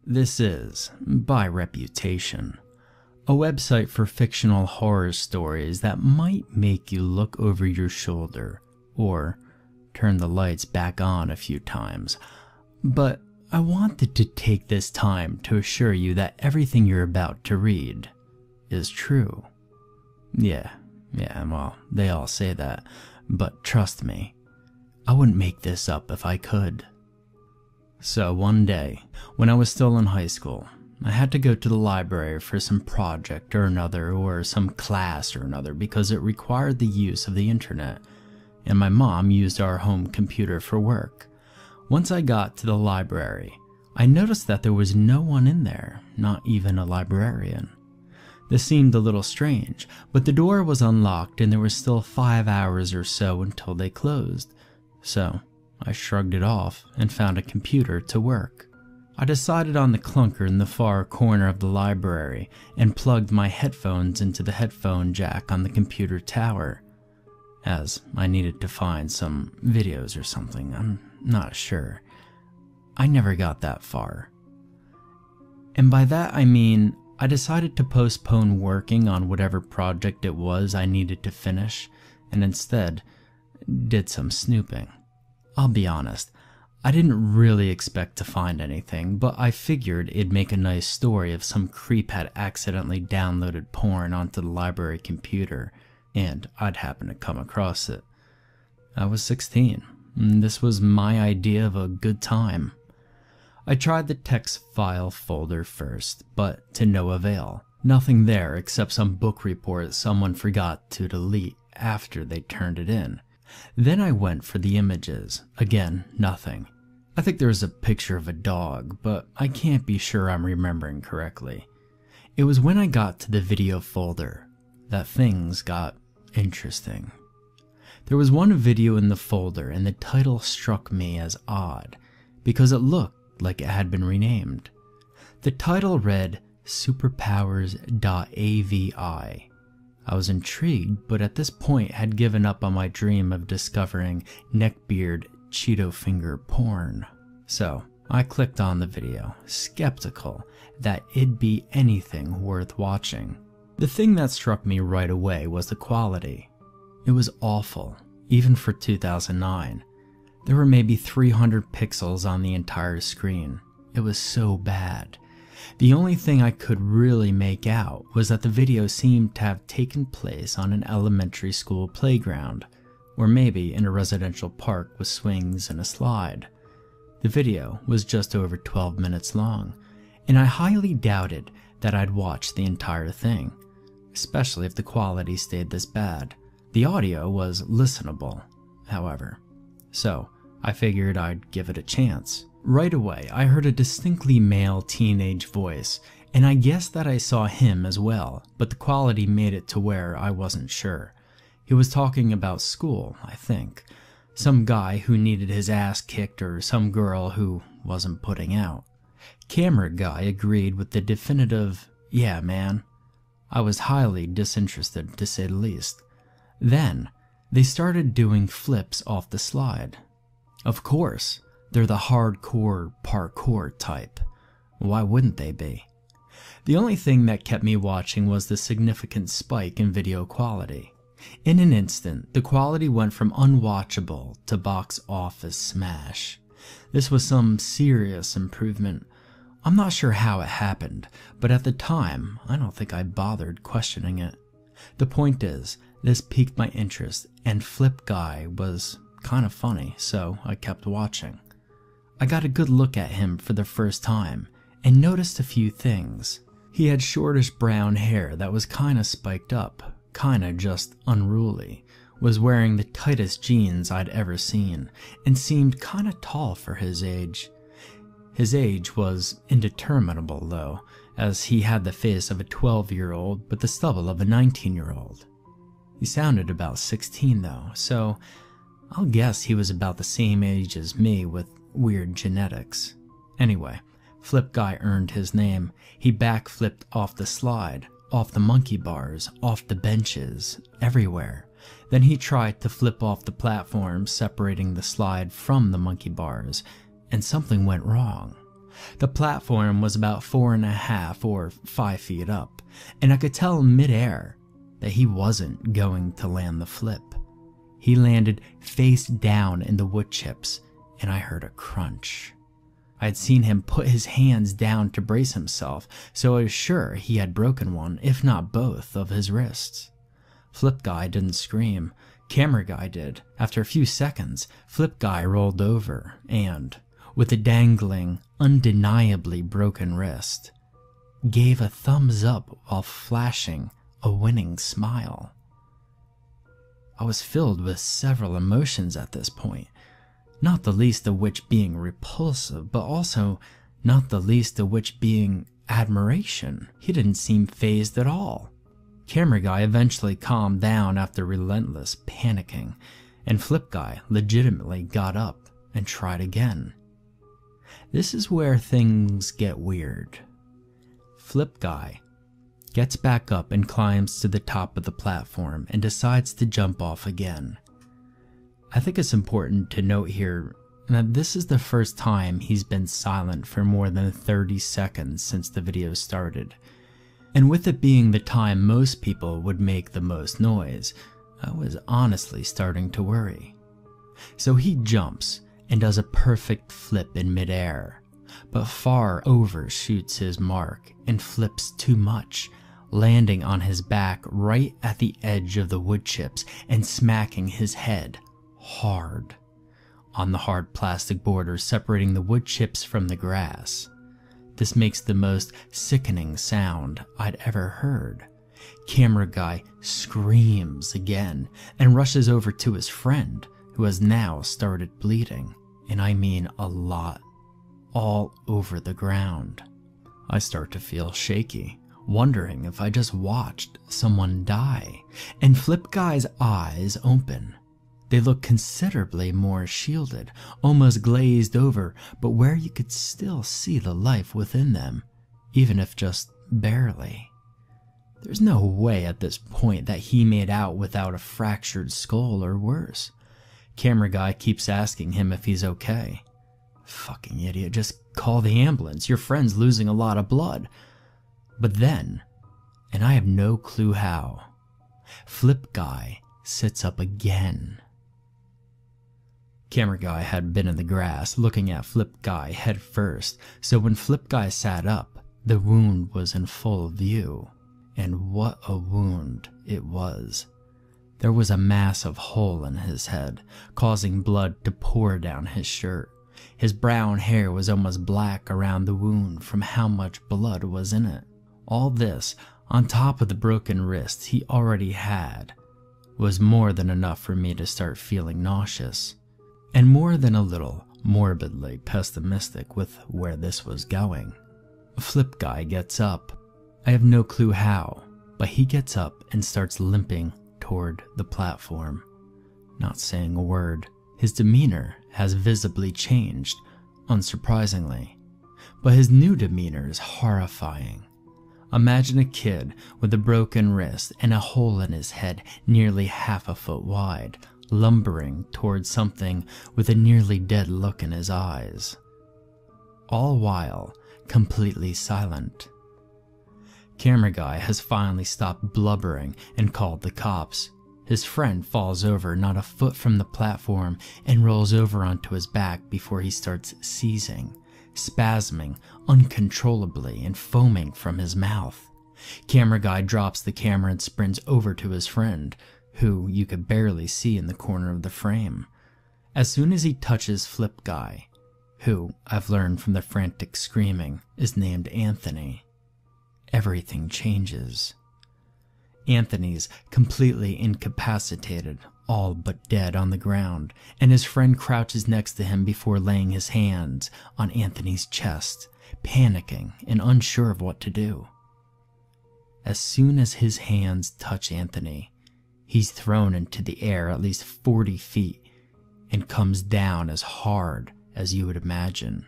This is, by reputation, a website for fictional horror stories that might make you look over your shoulder or turn the lights back on a few times. But I wanted to take this time to assure you that everything you're about to read is true. Yeah, well, they all say that, but trust me, I wouldn't make this up if I could. So one day, when I was still in high school, I had to go to the library for some project or another, or some class or another, because it required the use of the internet, and my mom used our home computer for work. Once I got to the library, I noticed that there was no one in there, not even a librarian. This seemed a little strange, but the door was unlocked and there was still 5 hours or so until they closed, so I shrugged it off and found a computer to work. I decided on the clunker in the far corner of the library and plugged my headphones into the headphone jack on the computer tower, as I needed to find some videos or something. I'm not sure. I never got that far. And by that I mean I decided to postpone working on whatever project it was I needed to finish, and instead did some snooping. I'll be honest, I didn't really expect to find anything, but I figured it'd make a nice story if some creep had accidentally downloaded porn onto the library computer, and I'd happen to come across it. I was 16, and this was my idea of a good time. I tried the text file folder first, but to no avail. Nothing there except some book report someone forgot to delete after they turned it in. Then I went for the images. Again, nothing. I think there was a picture of a dog, but I can't be sure I'm remembering correctly. It was when I got to the video folder that things got interesting. There was one video in the folder and the title struck me as odd because it looked like it had been renamed. The title read Superpowers.Avi. I was intrigued, but at this point had given up on my dream of discovering neckbeard Cheeto finger porn. So I clicked on the video, skeptical that it'd be anything worth watching. The thing that struck me right away was the quality. It was awful, even for 2009. There were maybe 300 pixels on the entire screen. It was so bad. The only thing I could really make out was that the video seemed to have taken place on an elementary school playground, or maybe in a residential park with swings and a slide. The video was just over 12 minutes long, and I highly doubted that I'd watch the entire thing, especially if the quality stayed this bad. The audio was listenable, however, so I figured I'd give it a chance. Right away, I heard a distinctly male teenage voice, and I guessed that I saw him as well, but the quality made it to where I wasn't sure. He was talking about school, I think. Some guy who needed his ass kicked or some girl who wasn't putting out. Camera guy agreed with the definitive, "Yeah, man." I was highly disinterested, to say the least. Then, they started doing flips off the slide. Of course, they're the hardcore parkour type. Why wouldn't they be? The only thing that kept me watching was the significant spike in video quality. In an instant, the quality went from unwatchable to box office smash. This was some serious improvement. I'm not sure how it happened, but at the time, I don't think I bothered questioning it. The point is, this piqued my interest, and Flip Guy was kind of funny, so I kept watching. I got a good look at him for the first time, and noticed a few things. He had shortish brown hair that was kinda spiked up, kinda just unruly, was wearing the tightest jeans I'd ever seen, and seemed kinda tall for his age. His age was indeterminable though, as he had the face of a 12-year-old but the stubble of a 19-year-old. He sounded about 16 though, so I'll guess he was about the same age as me with weird genetics. Anyway, Flip Guy earned his name. He backflipped off the slide, off the monkey bars, off the benches, everywhere. Then he tried to flip off the platform separating the slide from the monkey bars, and something went wrong. The platform was about 4.5 or 5 feet up, and I could tell midair that he wasn't going to land the flip. He landed face down in the wood chips, and I heard a crunch. I had seen him put his hands down to brace himself, so I was sure he had broken one, if not both, of his wrists. Flip Guy didn't scream. Camera Guy did. After a few seconds, Flip Guy rolled over and, with a dangling, undeniably broken wrist, gave a thumbs up while flashing a winning smile. I was filled with several emotions at this point, not the least of which being repulsive, but also not the least of which being admiration. He didn't seem fazed at all. Camera Guy eventually calmed down after relentless panicking, and Flip Guy legitimately got up and tried again. This is where things get weird. Flip Guy gets back up and climbs to the top of the platform and decides to jump off again. I think it's important to note here that this is the first time he's been silent for more than 30 seconds since the video started. And with it being the time most people would make the most noise, I was honestly starting to worry. So he jumps and does a perfect flip in midair, but far overshoots his mark and flips too much, landing on his back right at the edge of the wood chips and smacking his head hard on the hard plastic border separating the wood chips from the grass. This makes the most sickening sound I'd ever heard. Camera Guy screams again and rushes over to his friend, who has now started bleeding, and I mean a lot, all over the ground. I start to feel shaky, wondering if I just watched someone die, and Flip Guy's eyes open. They look considerably more shielded, almost glazed over, but where you could still see the life within them, even if just barely. There's no way at this point that he made out without a fractured skull or worse. Camera Guy keeps asking him if he's okay. Fucking idiot, just call the ambulance, your friend's losing a lot of blood. But then, and I have no clue how, Flip Guy sits up again. Camera Guy had been in the grass looking at Flip Guy head first, so when Flip Guy sat up, the wound was in full view. And what a wound it was. There was a massive hole in his head, causing blood to pour down his shirt. His brown hair was almost black around the wound from how much blood was in it. All this, on top of the broken wrists he already had, was more than enough for me to start feeling nauseous, and more than a little morbidly pessimistic with where this was going. Flip Guy gets up. I have no clue how, but he gets up and starts limping toward the platform, not saying a word. His demeanor has visibly changed, unsurprisingly, but his new demeanor is horrifying. Imagine a kid with a broken wrist and a hole in his head nearly half a foot wide, lumbering towards something with a nearly dead look in his eyes, all while completely silent. Camera Guy has finally stopped blubbering and called the cops. His friend falls over not a foot from the platform and rolls over onto his back before he starts seizing, spasming uncontrollably and foaming from his mouth. Camera Guy drops the camera and sprints over to his friend, who you could barely see in the corner of the frame. As soon as he touches Flip Guy, who, I've learned from the frantic screaming, is named Anthony, everything changes. Anthony's completely incapacitated, all but dead on the ground, and his friend crouches next to him before laying his hands on Anthony's chest, panicking and unsure of what to do. As soon as his hands touch Anthony, he's thrown into the air at least 40 feet and comes down as hard as you would imagine,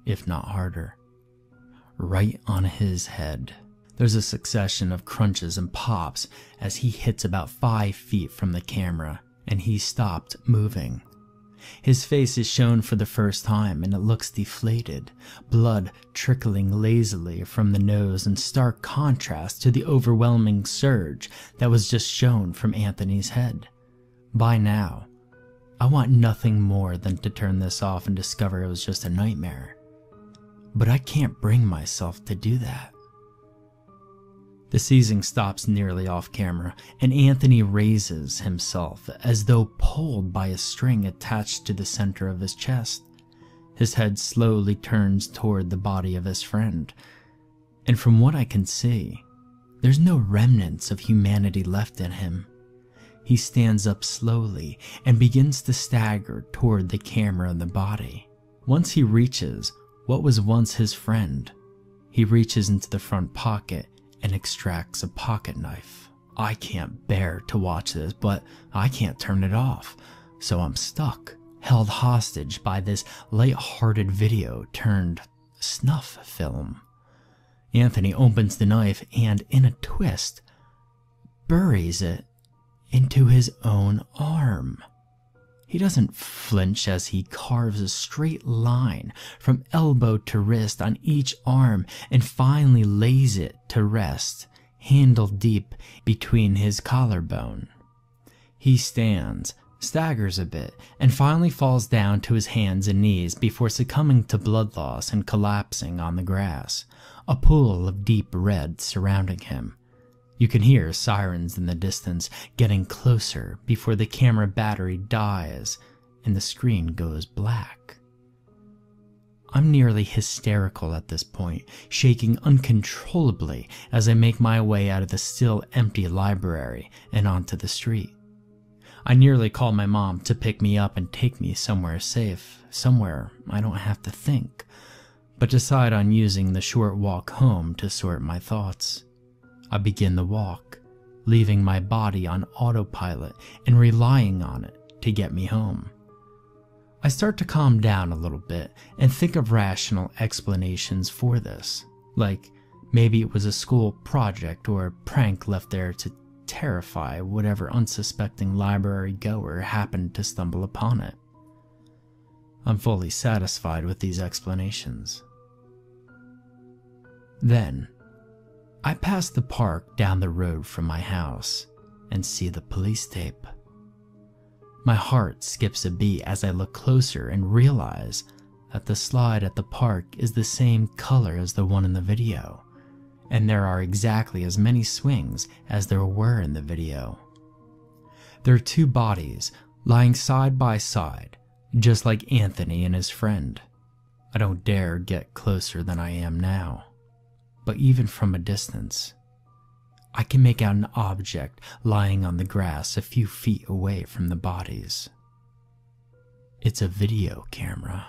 if not harder, right on his head. There's a succession of crunches and pops as he hits about 5 feet from the camera, and he stopped moving. His face is shown for the first time and it looks deflated, blood trickling lazily from the nose in stark contrast to the overwhelming surge that was just shown from Anthony's head. By now, I want nothing more than to turn this off and discover it was just a nightmare. But I can't bring myself to do that. The seizing stops nearly off camera, and Anthony raises himself as though pulled by a string attached to the center of his chest. His head slowly turns toward the body of his friend, and from what I can see, there's no remnants of humanity left in him. He stands up slowly and begins to stagger toward the camera and the body. Once he reaches what was once his friend, he reaches into the front pocket and extracts a pocket knife. I can't bear to watch this, but I can't turn it off, so I'm stuck, held hostage by this light-hearted video turned snuff film. Anthony opens the knife and, in a twist, buries it into his own arm. He doesn't flinch as he carves a straight line from elbow to wrist on each arm and finally lays it to rest, handle deep between his collarbone. He stands, staggers a bit, and finally falls down to his hands and knees before succumbing to blood loss and collapsing on the grass, a pool of deep red surrounding him. You can hear sirens in the distance getting closer before the camera battery dies and the screen goes black. I'm nearly hysterical at this point, shaking uncontrollably as I make my way out of the still empty library and onto the street. I nearly call my mom to pick me up and take me somewhere safe, somewhere I don't have to think, but decide on using the short walk home to sort my thoughts. I begin the walk, leaving my body on autopilot and relying on it to get me home. I start to calm down a little bit and think of rational explanations for this, like maybe it was a school project or a prank left there to terrify whatever unsuspecting library goer happened to stumble upon it. I'm fully satisfied with these explanations. Then, I pass the park down the road from my house and see the police tape. My heart skips a beat as I look closer and realize that the slide at the park is the same color as the one in the video, and there are exactly as many swings as there were in the video. There are two bodies lying side by side, just like Anthony and his friend. I don't dare get closer than I am now. But even from a distance, I can make out an object lying on the grass a few feet away from the bodies. It's a video camera.